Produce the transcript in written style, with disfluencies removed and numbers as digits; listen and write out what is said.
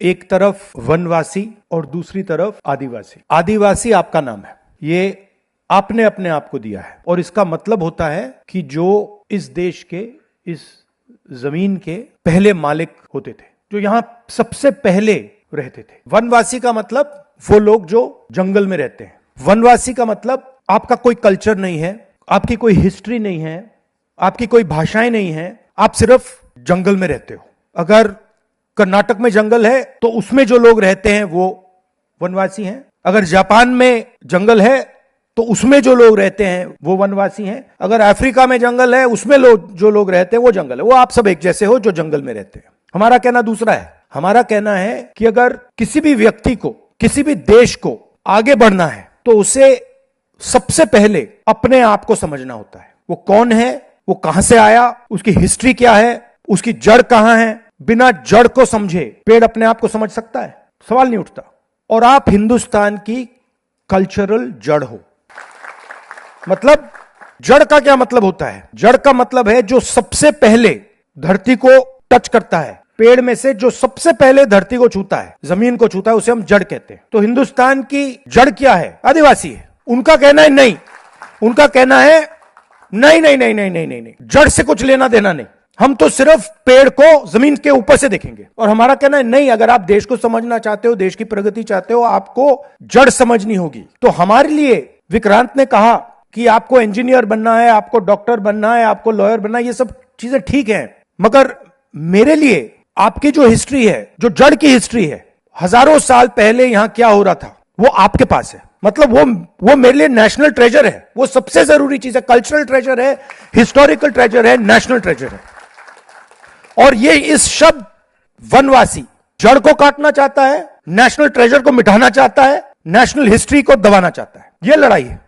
एक तरफ वनवासी और दूसरी तरफ आदिवासी। आदिवासी आपका नाम है, ये आपने अपने आप को दिया है और इसका मतलब होता है कि जो इस देश के, इस जमीन के पहले मालिक होते थे, जो यहां सबसे पहले रहते थे। वनवासी का मतलब वो लोग जो जंगल में रहते हैं। वनवासी का मतलब आपका कोई कल्चर नहीं है, आपकी कोई हिस्ट्री नहीं है, आपकी कोई भाषाएं नहीं है, आप सिर्फ जंगल में रहते हो। अगर कर्नाटक में जंगल है तो उसमें जो लोग रहते हैं वो वनवासी हैं। अगर जापान में जंगल है तो उसमें जो लोग रहते हैं वो वनवासी हैं। अगर अफ्रीका में जंगल है उसमें जो लोग रहते हैं वो जंगल है। वो आप सब एक जैसे हो जो जंगल में रहते हैं। हमारा कहना दूसरा है। हमारा कहना है कि अगर किसी भी व्यक्ति को, किसी भी देश को आगे बढ़ना है तो उसे सबसे पहले अपने आप को समझना होता है। वो कौन है, वो कहां से आया, उसकी हिस्ट्री क्या है, उसकी जड़ कहां है। बिना जड़ को समझे पेड़ अपने आप को समझ सकता है? सवाल नहीं उठता। और आप हिंदुस्तान की कल्चरल जड़ हो। मतलब जड़ का क्या मतलब होता है? जड़ का मतलब है जो सबसे पहले धरती को टच करता है। पेड़ में से जो सबसे पहले धरती को छूता है, जमीन को छूता है, उसे हम जड़ कहते हैं। तो हिंदुस्तान की जड़ क्या है? आदिवासी है। उनका कहना है नहीं, उनका कहना है नहीं नहीं नहीं नहीं नहीं नहीं नहीं, जड़ से कुछ लेना देना नहीं, हम तो सिर्फ पेड़ को जमीन के ऊपर से देखेंगे। और हमारा कहना है नहीं, अगर आप देश को समझना चाहते हो, देश की प्रगति चाहते हो, आपको जड़ समझनी होगी। तो हमारे लिए विक्रांत ने कहा कि आपको इंजीनियर बनना है, आपको डॉक्टर बनना है, आपको लॉयर बनना है, ये सब चीजें ठीक है, मगर मेरे लिए आपकी जो हिस्ट्री है, जो जड़ की हिस्ट्री है, हजारों साल पहले यहां क्या हो रहा था, वो आपके पास है। मतलब वो मेरे लिए नेशनल ट्रेजर है। वो सबसे जरूरी चीज है। कल्चरल ट्रेजर है, हिस्टोरिकल ट्रेजर है, नेशनल ट्रेजर है। और ये इस शब्द वनवासी जड़ को काटना चाहता है, नेशनल ट्रेजर को मिटाना चाहता है, नेशनल हिस्ट्री को दबाना चाहता है। ये लड़ाई है।